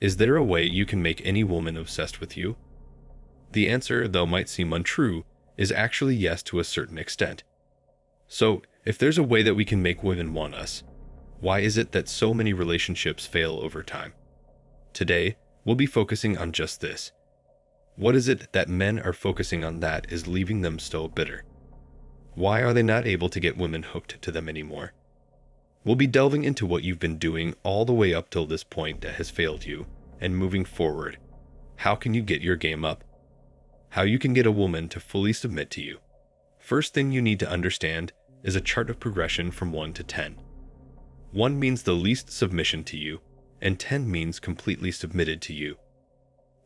Is there a way you can make any woman obsessed with you? The answer, though might seem untrue, is actually yes to a certain extent. So, if there's a way that we can make women want us, why is it that so many relationships fail over time? Today, we'll be focusing on just this. What is it that men are focusing on that is leaving them so bitter? Why are they not able to get women hooked to them anymore? We'll be delving into what you've been doing all the way up till this point that has failed you, and moving forward. How can you get your game up? How you can get a woman to fully submit to you. First thing you need to understand is a chart of progression from 1 to 10. 1 means the least submission to you, and 10 means completely submitted to you.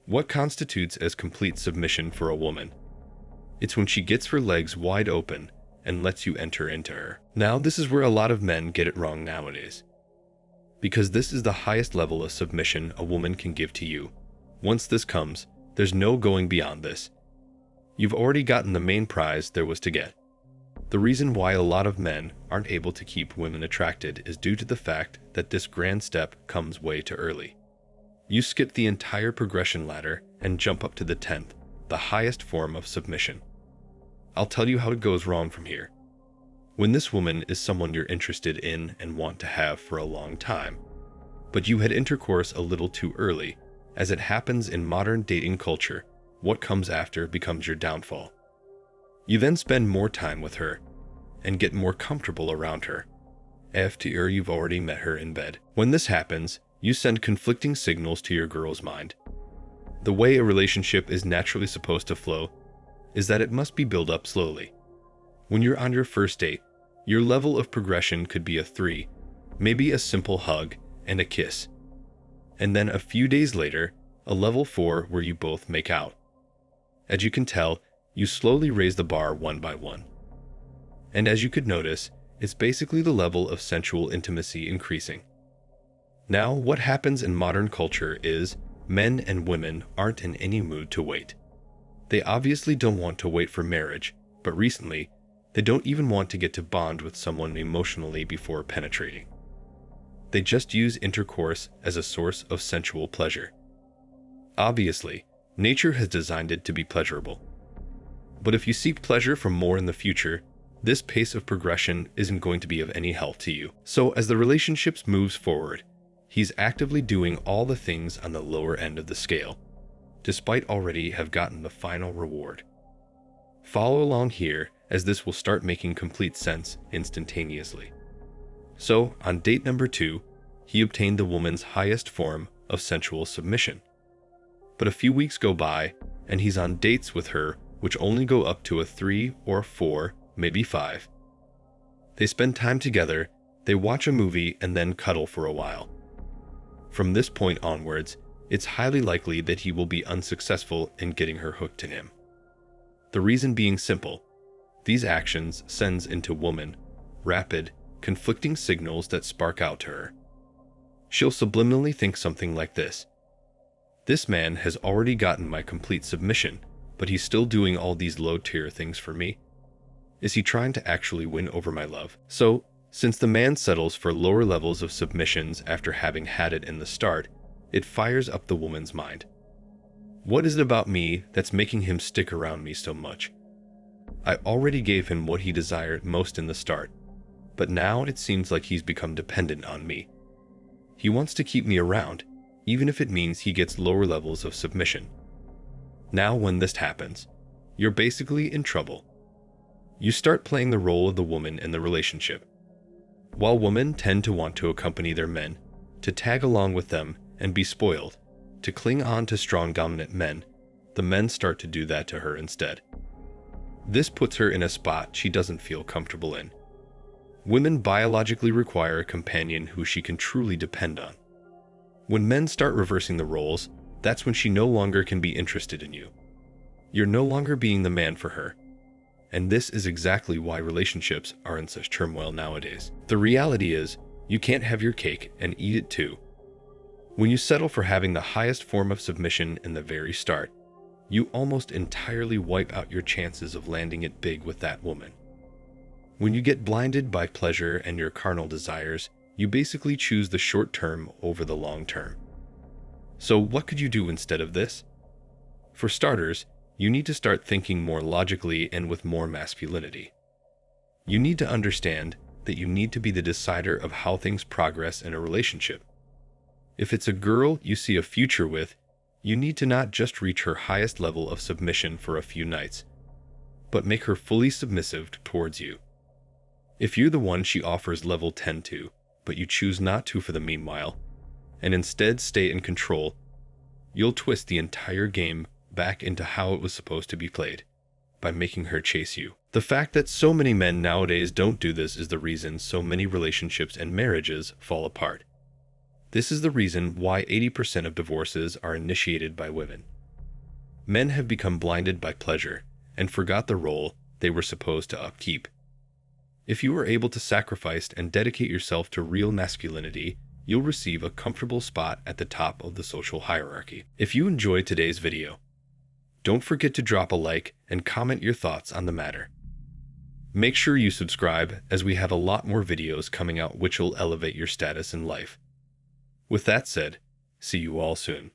What constitutes as complete submission for a woman? It's when she gets her legs wide open and lets you enter into her. Now, this is where a lot of men get it wrong nowadays. Because this is the highest level of submission a woman can give to you. Once this comes, there's no going beyond this. You've already gotten the main prize there was to get. The reason why a lot of men aren't able to keep women attracted is due to the fact that this grand step comes way too early. You skip the entire progression ladder and jump up to the 10th, the highest form of submission. I'll tell you how it goes wrong from here. When this woman is someone you're interested in and want to have for a long time, but you had intercourse a little too early, as it happens in modern dating culture, what comes after becomes your downfall. You then spend more time with her and get more comfortable around her, after you've already met her in bed. When this happens, you send conflicting signals to your girl's mind. The way a relationship is naturally supposed to flow is that it must be built up slowly. When you're on your first date, your level of progression could be a 3, maybe a simple hug and a kiss. And then a few days later, a level 4 where you both make out. As you can tell, you slowly raise the bar one by one. And as you could notice, it's basically the level of sensual intimacy increasing. Now, what happens in modern culture is men and women aren't in any mood to wait. They obviously don't want to wait for marriage, but recently, they don't even want to get to bond with someone emotionally before penetrating. They just use intercourse as a source of sensual pleasure. Obviously, nature has designed it to be pleasurable. But if you seek pleasure for more in the future, this pace of progression isn't going to be of any help to you. So as the relationship moves forward, he's actively doing all the things on the lower end of the scale, despite already have gotten the final reward. Follow along here, as this will start making complete sense instantaneously. So, on date number 2, he obtained the woman's highest form of sensual submission. But a few weeks go by, and he's on dates with her which only go up to a 3 or 4, maybe 5. They spend time together, they watch a movie, and then cuddle for a while. From this point onwards, it's highly likely that he will be unsuccessful in getting her hooked to him. The reason being simple. These actions sends into woman rapid, conflicting signals that spark out to her. She'll subliminally think something like this. This man has already gotten my complete submission, but he's still doing all these low-tier things for me. Is he trying to actually win over my love? So, since the man settles for lower levels of submissions after having had it in the start, it fires up the woman's mind. What is it about me that's making him stick around me so much? I already gave him what he desired most in the start, but now it seems like he's become dependent on me. He wants to keep me around, even if it means he gets lower levels of submission. Now when this happens, you're basically in trouble. You start playing the role of the woman in the relationship. While women tend to want to accompany their men, to tag along with them and be spoiled, to cling on to strong dominant men, the men start to do that to her instead. This puts her in a spot she doesn't feel comfortable in. Women biologically require a companion who she can truly depend on. When men start reversing the roles, that's when she no longer can be interested in you. You're no longer being the man for her. And this is exactly why relationships are in such turmoil nowadays. The reality is, you can't have your cake and eat it too. When you settle for having the highest form of submission in the very start, you almost entirely wipe out your chances of landing it big with that woman. When you get blinded by pleasure and your carnal desires, you basically choose the short term over the long term. So what could you do instead of this? For starters, you need to start thinking more logically and with more masculinity. You need to understand that you need to be the decider of how things progress in a relationship. If it's a girl you see a future with, you need to not just reach her highest level of submission for a few nights, but make her fully submissive towards you. If you're the one she offers level 10 to, but you choose not to for the meanwhile, and instead stay in control, you'll twist the entire game back into how it was supposed to be played, by making her chase you. The fact that so many men nowadays don't do this is the reason so many relationships and marriages fall apart. This is the reason why 80% of divorces are initiated by women. Men have become blinded by pleasure and forgot the role they were supposed to upkeep. If you are able to sacrifice and dedicate yourself to real masculinity, you'll receive a comfortable spot at the top of the social hierarchy. If you enjoyed today's video, don't forget to drop a like and comment your thoughts on the matter. Make sure you subscribe, as we have a lot more videos coming out which will elevate your status in life. With that said, see you all soon.